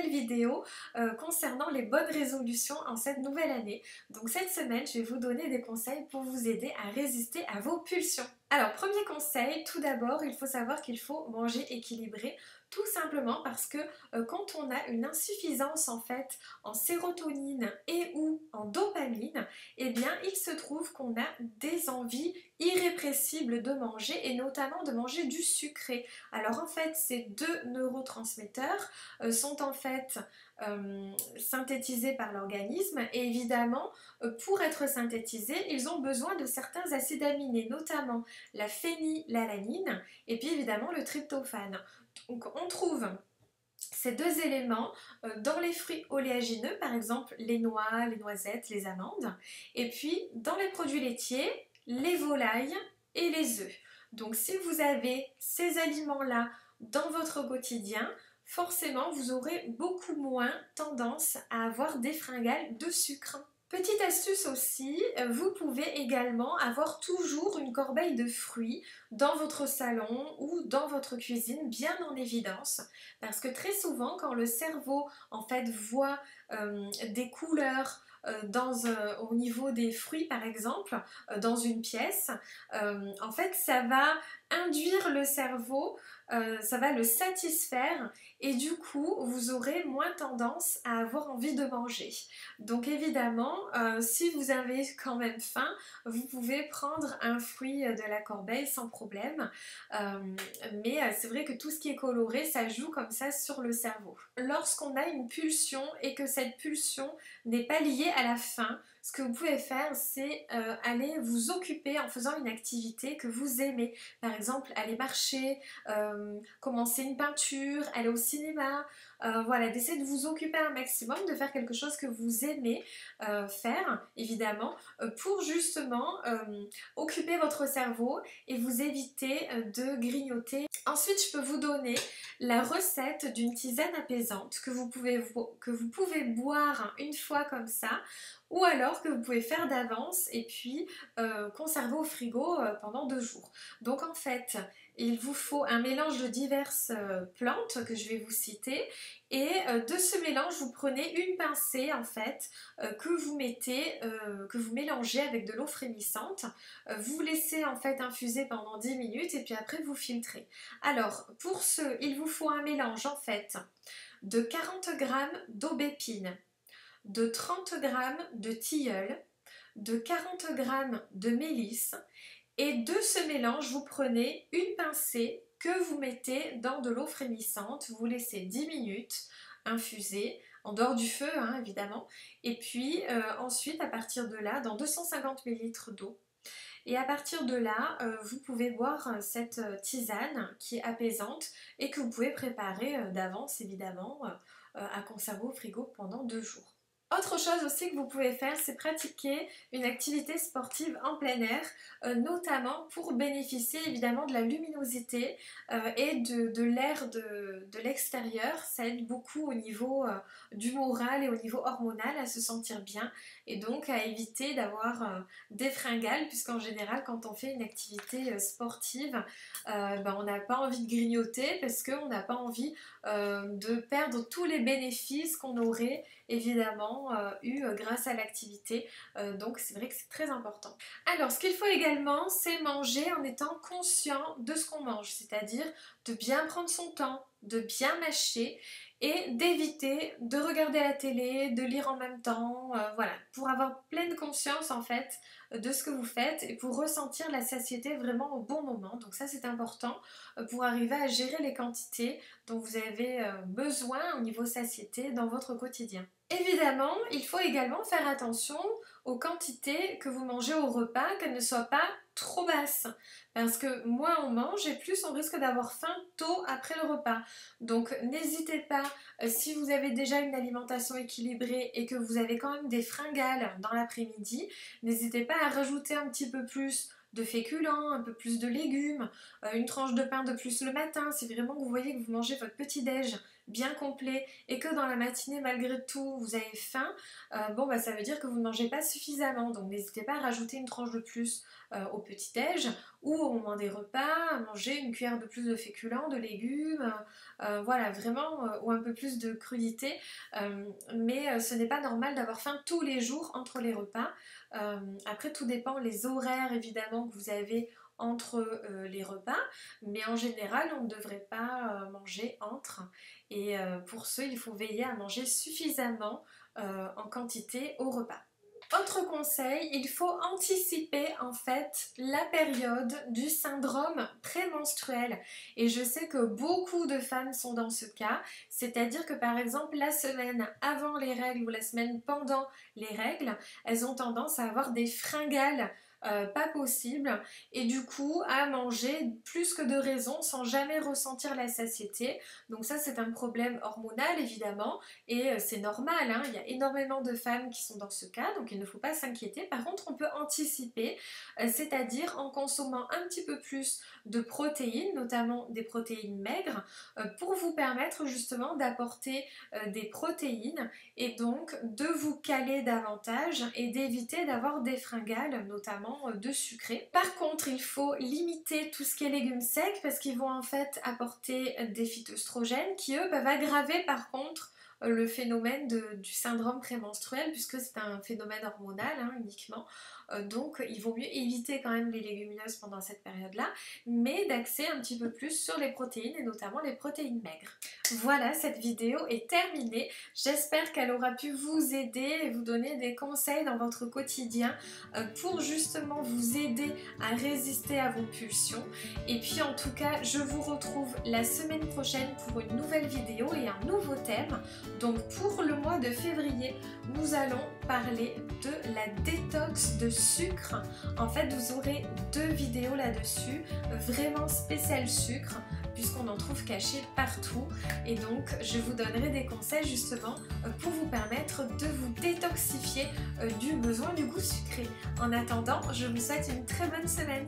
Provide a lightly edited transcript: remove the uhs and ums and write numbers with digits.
nouvelle vidéo concernant les bonnes résolutions en cette nouvelle année. Donc cette semaine, je vais vous donner des conseils pour vous aider à résister à vos pulsions. Alors premier conseil, tout d'abord, il faut savoir qu'il faut manger équilibré, tout simplement parce que quand on a une insuffisance en fait en sérotonine et ou en dopamine, eh bien il se trouve qu'on a des envies irrépressibles de manger et notamment de manger du sucré. Alors en fait ces deux neurotransmetteurs sont en fait synthétisés par l'organisme et évidemment pour être synthétisés ils ont besoin de certains acides aminés, notamment la phénylalanine et puis évidemment le tryptophane. Donc on trouve ces deux éléments dans les fruits oléagineux, par exemple les noix, les noisettes, les amandes, et puis dans les produits laitiers, les volailles et les œufs. Donc si vous avez ces aliments-là dans votre quotidien, forcément vous aurez beaucoup moins tendance à avoir des fringales de sucre. Petite astuce aussi, vous pouvez également avoir toujours une corbeille de fruits dans votre salon ou dans votre cuisine bien en évidence parce que très souvent quand le cerveau en fait voit des couleurs au niveau des fruits par exemple dans une pièce, en fait ça va induire le cerveau, ça va le satisfaire et du coup vous aurez moins tendance à avoir envie de manger. Donc évidemment si vous avez quand même faim, vous pouvez prendre un fruit de la corbeille sans problème, mais c'est vrai que tout ce qui est coloré ça joue comme ça sur le cerveau. Lorsqu'on a une pulsion et que cette pulsion n'est pas liée à la faim, ce que vous pouvez faire c'est aller vous occuper en faisant une activité que vous aimez. Par exemple aller marcher, commencer une peinture, aller au cinéma, voilà, d'essayer de vous occuper un maximum, de faire quelque chose que vous aimez faire évidemment pour justement occuper votre cerveau et vous éviter de grignoter. Ensuite je peux vous donner la recette d'une tisane apaisante que vous pouvez boire une fois comme ça ou alors que vous pouvez faire d'avance et puis conserver au frigo pendant 2 jours. Donc en fait il vous faut un mélange de diverses plantes que je vais vous citer et de ce mélange vous prenez une pincée en fait que vous mélangez avec de l'eau frémissante, vous laissez en fait infuser pendant 10 minutes et puis après vous filtrez. Alors pour ce il vous faut un mélange en fait de 40 g d'aubépine, de 30 g de tilleul, de 40 g de mélisse et de ce mélange vous prenez une pincée que vous mettez dans de l'eau frémissante, vous laissez 10 minutes infuser en dehors du feu hein, évidemment et puis ensuite à partir de là dans 250 ml d'eau et à partir de là vous pouvez boire cette tisane qui est apaisante et que vous pouvez préparer d'avance évidemment à conserver au frigo pendant 2 jours. Autre chose aussi que vous pouvez faire, c'est pratiquer une activité sportive en plein air, notamment pour bénéficier évidemment de la luminosité et de l'air de l'extérieur. Ça aide beaucoup au niveau du moral et au niveau hormonal à se sentir bien et donc à éviter d'avoir des fringales puisqu'en général quand on fait une activité sportive, on n'a pas envie de grignoter parce qu'on n'a pas envie de perdre tous les bénéfices qu'on aurait évidemment eu grâce à l'activité, donc c'est vrai que c'est très important. Alors ce qu'il faut également c'est manger en étant conscient de ce qu'on mange, c'est-à-dire de bien prendre son temps, de bien mâcher et d'éviter de regarder la télé, de lire en même temps, voilà, pour avoir pleine conscience en fait de ce que vous faites et pour ressentir la satiété vraiment au bon moment. Donc ça c'est important pour arriver à gérer les quantités dont vous avez besoin au niveau satiété dans votre quotidien. Évidemment, il faut également faire attention aux quantités que vous mangez au repas, qu'elles ne soient pas trop basses. Parce que moins on mange et plus on risque d'avoir faim tôt après le repas. Donc n'hésitez pas, si vous avez déjà une alimentation équilibrée et que vous avez quand même des fringales dans l'après-midi, n'hésitez pas à rajouter un petit peu plus de féculents, un peu plus de légumes, une tranche de pain de plus le matin. Si vraiment vous voyez que vous mangez votre petit-déj bien complet et que dans la matinée malgré tout vous avez faim, bon bah ça veut dire que vous ne mangez pas suffisamment. Donc n'hésitez pas à rajouter une tranche de plus au petit-déj ou au moment des repas, à manger une cuillère de plus de féculents, de légumes, voilà vraiment, ou un peu plus de crudité. Mais ce n'est pas normal d'avoir faim tous les jours entre les repas. Après tout dépend les horaires évidemment que vous avez entre les repas, mais en général on ne devrait pas manger entre, et pour ce il faut veiller à manger suffisamment en quantité au repas. Autre conseil, il faut anticiper en fait la période du syndrome prémenstruel, et je sais que beaucoup de femmes sont dans ce cas, c'est-à-dire que par exemple la semaine avant les règles ou la semaine pendant les règles, elles ont tendance à avoir des fringales pas possible, et du coup à manger plus que de raison sans jamais ressentir la satiété. Donc ça c'est un problème hormonal évidemment, et c'est normal, hein. Il y a énormément de femmes qui sont dans ce cas, donc il ne faut pas s'inquiéter. Par contre on peut anticiper, c'est-à-dire en consommant un petit peu plus de protéines, notamment des protéines maigres, pour vous permettre justement d'apporter des protéines et donc de vous caler davantage et d'éviter d'avoir des fringales, notamment de sucré. Par contre, il faut limiter tout ce qui est légumes secs parce qu'ils vont en fait apporter des phytoestrogènes qui eux peuvent aggraver par contre le phénomène du syndrome prémenstruel, puisque c'est un phénomène hormonal hein, uniquement. Donc il vaut mieux éviter quand même les légumineuses pendant cette période-là, mais d'axer un petit peu plus sur les protéines et notamment les protéines maigres. Voilà, cette vidéo est terminée. J'espère qu'elle aura pu vous aider et vous donner des conseils dans votre quotidien pour justement vous aider à résister à vos pulsions. Et puis en tout cas, je vous retrouve la semaine prochaine pour une nouvelle vidéo et un nouveau thème. Donc pour le mois de février, nous allons parler de la détox de sucre. En fait, vous aurez 2 vidéos là-dessus, vraiment spéciales sucre, puisqu'on en trouve caché partout, et donc je vous donnerai des conseils justement pour vous permettre de vous détoxifier du besoin du goût sucré. En attendant, je vous souhaite une très bonne semaine.